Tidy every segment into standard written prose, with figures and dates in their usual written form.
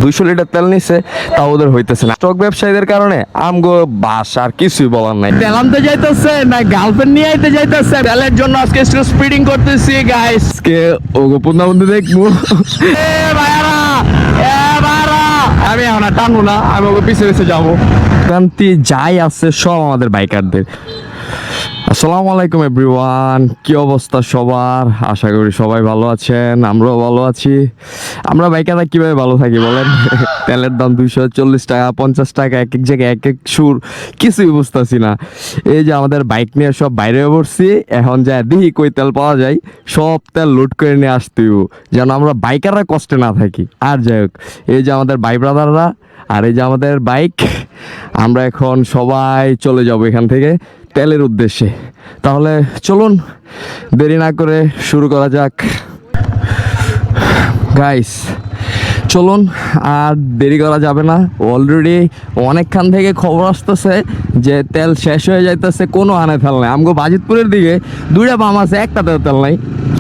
200 litre তেল নিছে, তাও ওদের হইতেছে না। স্টক ব্যবসায়ীদের কারণে আমগো বাস আর কিছুই বলার নাই। তেল আনতে যাইতেছে না গার্লফ্রেন্ড নিয়ে আইতে যাইতেছে, তেলের জন্য আজকে একটু স্পিডিং করতেছি গাইস। আজকে ওগো পুন্নাবন্ধু দেখবো। এ ভাইরা, আমি এখন আর টানবো না, আমি ওকে পিছে পিছে যাবো। ক্রান্তি যাই আছে সব আমাদের বাইকারদের। আসসালামু আলাইকুম এভরিওয়ান, কি অবস্থা সবার? আশা করি সবাই ভালো আছেন, আমরাও ভালো আছি। আমরা বাইকাররা কিভাবে ভালো থাকি বলেন? তেলের দাম 240 টাকা 50 টাকা, এক এক জায়গায় এক এক সুর, কিছুই বুঝতেছি না। এই যে আমাদের বাইক নিয়ে সব বাইরে পড়ছি, এখন যা দেখি কই তেল পাওয়া যায়, সব তেল লোড করে নিয়ে আসতে হইব, যেন আমরা বাইকাররা কষ্টে না থাকি। আর যাই হোক, এই যে আমাদের ভাই ব্রাদাররা আর এই যে আমাদের বাইক, আমরা এখন সবাই চলে যাব এখান থেকে তেলের উদ্দেশ্যে। তাহলে চলুন দেরি না করে শুরু করা যাক গাইস। চলুন, আর দেরি করা যাবে না। অলরেডি অনেকক্ষণ থেকে খবর আসতেছে যে তেল শেষ হয়ে যাইতেছে, কোনো আনে তেল নাই। আমগো বাজিতপুরের দিকে 2টা পাম্প আছে, একটাতেও তেল নাই।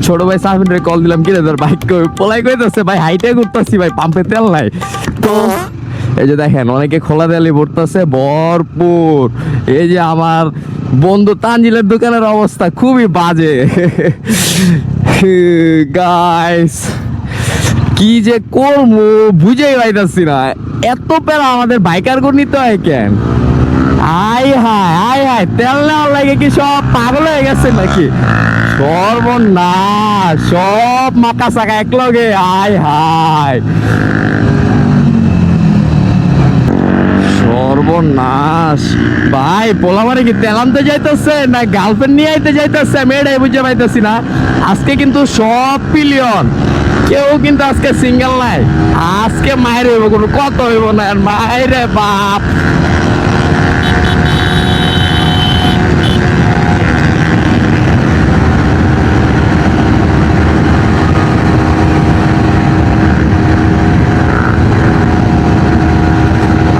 ছোট ভাই সাফিনরে কল দিলাম, কি রে তোর বাইক পলাই কইতেছে, ভাই হাইটে ঘুরতেছি ভাই, পাম্পে তেল নাই। তো এই যে দেখেন অনেকে খোলা তেলই ভরতেছে ভরপুর। এই যে আমার বন্ধু তানজিলের দোকানের অবস্থা খুবই বাজে গাইস। কি যে করবো বুঝেই পাইতাছি না, এত প্যারা আমাদের বাইকার করে নিতে হয় কেন? আয় হায় তেল নেওয়ার লাগে কি সব পাগল হয়ে গেছে নাকি? সর্বনাশ, সব মাকা চাকা একলগে। আয় হায় সর্বনাশ। ভাই পোলামারে কি তেল আনতে যাইতেছে না গার্লফ্রেন্ড নিয়ে আইতে যাইতেছে, আমি এটাই বুঝে পাইতেছি না। আজকে কিন্তু সব পিলিয়ন, কেউ কিন্তু আজকে সিঙ্গেল নাই। আজকে মায়ের হইব, কোনো কত হইব না মায়েরে বাপ।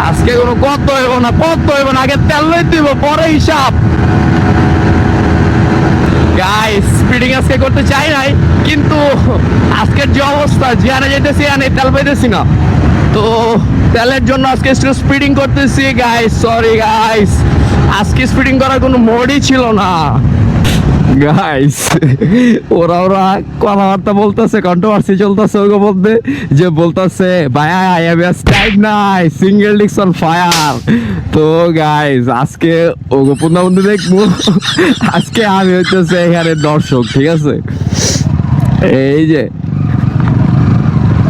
আজকে কোনো কত হইব না, কত হইব না, আগে তেল লই দিব পরে হিসাব। গাইস স্পিডিং আজকে করতে চাই নাই, কিন্তু আজকের যে অবস্থা, যেখানে যেতেছি এখানে তেল পাইতেছি না। তো তেলের জন্য আজকে একটু স্পিডিং করতেছি গাইস। সরি গাইস, আজকে স্পিডিং করার কোনো মোডই ছিল না গাইস। ওরা কথাবার্তা বলতেছে, কন্ট্রোভার্সি চলতেছে ওকে বলতে, যে বলতেছে ভাই আই হ্যাভ এ স্টাইল নাই, সিঙ্গেল ডিস্ক অন ফায়ার। তো গাইস আজকে ওকে পুনরাবৃত্তি দেখবো। আজকে আমি হইতেছে এখানে দর্শক, ঠিক আছে? এই যে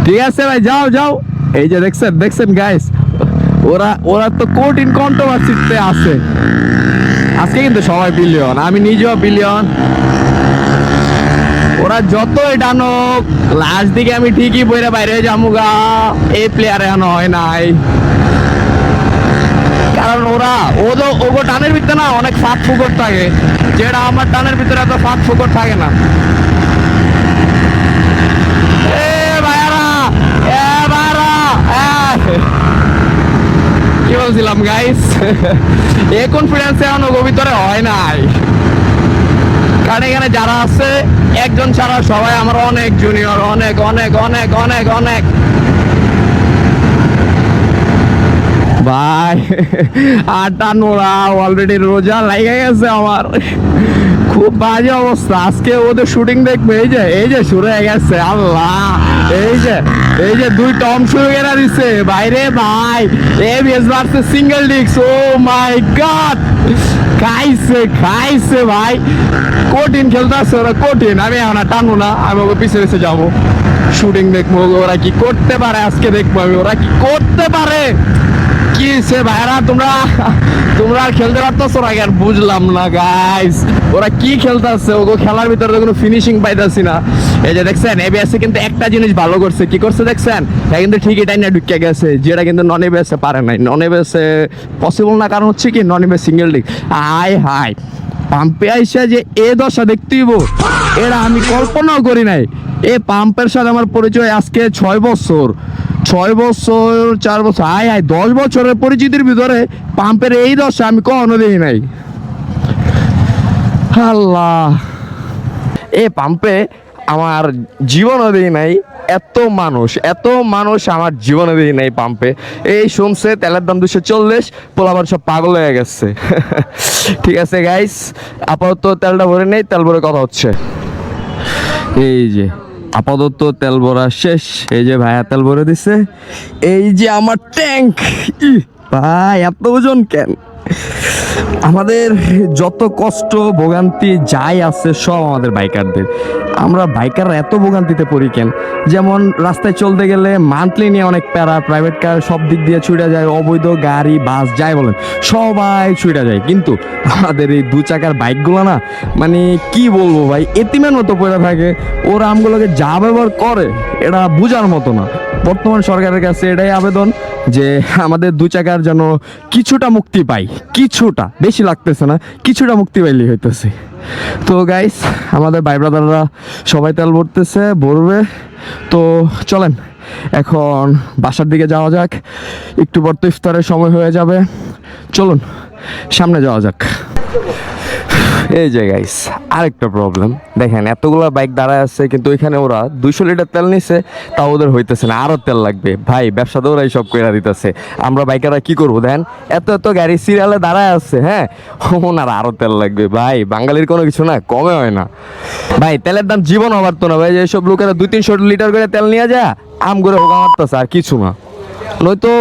ঠিক আছে ভাই, যাও যাও। এই যে দেখছেন গাইস, ওরা তো কঠিন কন্ট্রোভার্সিতে আছে। আজকে কিন্তু সবাই বিলিয়ন, আমি নিজেও বিলিয়ন। ওরা যতই টানুক, লাস্ট দিকে আমি ঠিকই বইরে বাইরে যামুগা। এই প্লেয়ার এখন হয় নাই, কারণ ওগো টানের ভিতরে না অনেক ফাঁক ফুকর থাকে, যেটা আমার টানের ভিতরে এত ফাঁক ফুকর থাকে না। কি বলছিলাম গাইস, এ কনফিডেন্স এখন ওগো ভিতরে হয় নাই, কারণ এখানে যারা আছে একজন ছাড়া সবাই আমার অনেক জুনিয়র, অনেক অনেক অনেক অনেক অনেক। ভাই আটা নোড়া অলরেডি রোজা লাগে গেছে আমার, খুব বাজে অবস্থা। আজকে ওদের শুটিং দেখবে, এই যে শুরু হয়ে গেছে। আল্লাহ, এই যে 2 টম শুরু করে দিচ্ছে বাইরে ভাই। এবিএস ভার্সেস সিঙ্গেল ডিস্ক, ও মাই গড, খাইছে ভাই। কঠিন খেলতেছে ওরা, কঠিন। আমি এখন আর টানবো না, আমি ওকে পিছে পিছে যাবো, শুটিং দেখবো ওরা কি করতে পারে। আজকে দেখবো আমি ওরা কি করতে পারে। কি সে ভাইরা, তোমরা আর খেলতে পারতেছো না আর বুঝলাম না গাইস, ওরা কি খেলতেছে। ওগো খেলার ভিতরে তো কোনো ফিনিশিং পাইতাছি না। এই যে দেখছেন এবিএস কিন্তু একটা জিনিস ভালো করছে, কি করছে দেখছেন? এটা কিন্তু ঠিকই টাইনা ঢুকে গেছে, যেটা কিন্তু নন এবিএস পারে নাই। নন এবিএস পসিবল না, কারণ হচ্ছে কি নন এবিএস সিঙ্গেল ডিস্ক। আয় হায়, পাম্পে আইসা যে এ দশা দেখতেইব, এরা আমি কল্পনাও করি নাই। এই পাম্পের সাথে আমার পরিচয় আজকে 6 বছর, 4 বছর, আয় 10 বছরের পরিচিতির ভিতরে পাম্পের এই দশা আমি কখনো দেখি নাই। আল্লাহ, এ পাম্পে আমার জীবনও দেখি নাই। এত মানুষ আমার জীবনে দেখি নাই পাম্পে। এই শুনছে তেলের দাম 240, পোলাবার সব পাগল হয়ে গেছে। ঠিক আছে গাইস, আপাতত তেলটা ভরে নেই, তেল ভরে কথা হচ্ছে। এই যে আপাতত তেল ভরা শেষ। এই যে ভাইয়া তেল ভরে দিছে। এই যে আমার ট্যাঙ্ক। ভাই এত ওজন কেন? আমাদের যত কষ্ট ভোগান্তি যাই আছে সব আমাদের বাইকারদের। আমরা বাইকাররা এত ভোগান্তিতে পড়ি কেন? যেমন রাস্তায় চলতে গেলে মান্থলি নিয়ে অনেক প্যারা, প্রাইভেট কার সব দিক দিয়ে ছুটে যায়, অবৈধ গাড়ি বাস যাই বলেন সবাই ছুটে যায়, কিন্তু আমাদের এই 2 চাকার বাইকগুলো না, মানে কি বলবো ভাই, এতিমের মতো পড়ে থাকে। ওরা আমগুলোকে যা ব্যবহার করে এটা বোঝার মতো না। বর্তমান সরকারের কাছে এটাই আবেদন যে আমাদের 2 চাকার যেন কিছুটা মুক্তি পাই, কিছুটা, বেশি লাগতেছে না, কিছুটা মুক্তি পাইলেই হইতেছে। তো গাইস, আমাদের ভাই ব্রাদাররা সবাই তেল ভরবে। তো চলেন এখন বাসার দিকে যাওয়া যাক, একটু পর তো ইফতারের সময় হয়ে যাবে। চলুন সামনে যাওয়া যাক। এই যে গাইস, আরেকটা প্রবলেম দেখেন, এতগুলো বাইক দাঁড়ায় আছে কিন্তু ওইখানে ওরা 200 লিটার তেল নিছে, তাও ওদের হইতেছে না, আরো তেল লাগবে। ভাই ব্যবসা তো ওরাই সব করে দিতেছে, আমরা বাইকাররা কি করবো? দেখেন এত গাড়ি সিরিয়ালে দাঁড়ায় আছে, হ্যাঁ, ওনার আরো তেল লাগবে। ভাই বাঙালির কোনো কিছু না কমে হয় না ভাই, তেলের দাম জীবন হবারতো না ভাই। যেসব লোকেরা 200-300 লিটার করে তেল নিয়ে যায় আম করে হোকা মারতেছে, আর কিছু না। নয়তো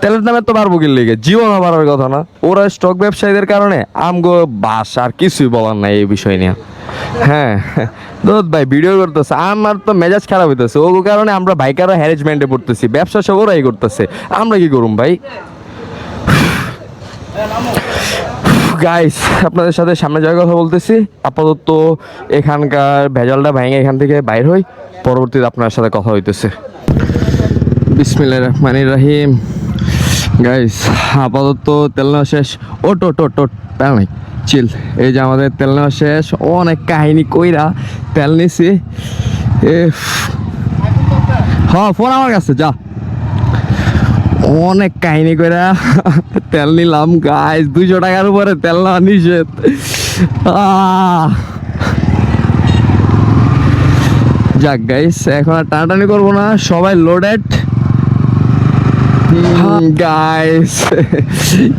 তেলের দামে তো পারবো কি লেগে, জীবন বাড়ার কথা না। ওরা স্টক ব্যবসায়ীদের কারণে আমগো বাস, আর কিছুই বলার নাই এই বিষয় নিয়ে। হ্যাঁ দোদ ভাই ভিডিও করতেছে, আমার তো মেজাজ খারাপ হইতেছে। ওর কারণে আমরা বাইকাররা হ্যারেজমেন্টে পড়তেছি, ব্যবসা সব ওরাই করতেছে, আমরা কি করুম ভাই? গাইস, আপনাদের সাথে সামনে যাওয়ার কথা বলতেছি। আপাতত এখানকার ভেজালটা ভেঙে এখান থেকে বাইর হই, পরবর্তীতে আপনার সাথে কথা হইতেছে। বিসমিল্লাহির রহমানির রহিম। গাইস আপাতত তেল নেওয়া শেষ। ওট নাই চিল। এই যে আমাদের তেল নেওয়া শেষ, অনেক কাহিনী কইরা তেল নিছি। হ্যাঁ ফোন আমার কাছে, যা। অনেক কাহিনী কইরা তেল নিলাম গাইস, 200 টাকার উপরে তেল নেওয়া নিষেধ। যাক গাইস, এখন আর টানাটানি করবো না, সবাই লোডেড। গাইস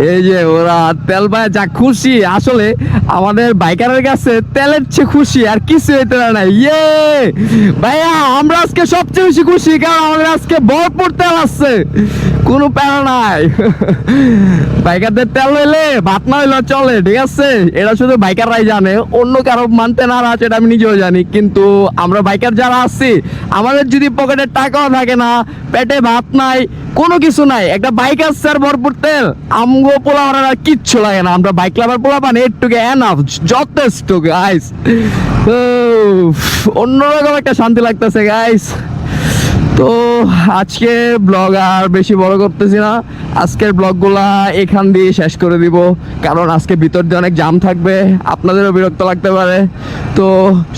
এই যে ওরা তেল পায় যা খুশি, আসলে আমাদের বাইকারের কাছে তেলের চেয়ে খুশি আর কিছু হইতে না। ইয়ে ভাইয়া, আমরা আজকে সবচেয়ে বেশি খুশি, কারণ আমাদের আজকে ভরপুর তেল আসছে, কোনো প্যারা নাই। বাইকারদের তেল হইলে ভাত না হইলে চলে, ঠিক আছে? এটা শুধু বাইকাররাই জানে, অন্য কারো মানতে নারাজ, এটা আমি নিজেও জানি। কিন্তু আমরা বাইকার যারা আছি, আমাদের যদি পকেটে টাকাও থাকে না, পেটে ভাত নাই, কোনো কিছু নাই, একটা বাইক আসছে আর ভরপুর তেল, আমগো পোলা আর কিচ্ছু লাগে না। আমরা বাইক লাভার পোলা মানে এটুকু এনাফ, যথেষ্ট গাইস। অন্যরকম একটা শান্তি লাগতেছে গাইস। তো আজকে ব্লগ আর বেশি বড় করতেছি না, আজকের ব্লগগুলা এখান দিয়ে শেষ করে দিব, কারণ আজকে ভিতর দিয়ে অনেক জাম থাকবে, আপনাদেরও বিরক্ত লাগতে পারে। তো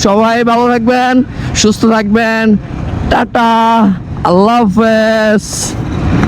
সবাই ভালো থাকবেন, সুস্থ থাকবেন, টাটা, আল্লাহ হাফেজ।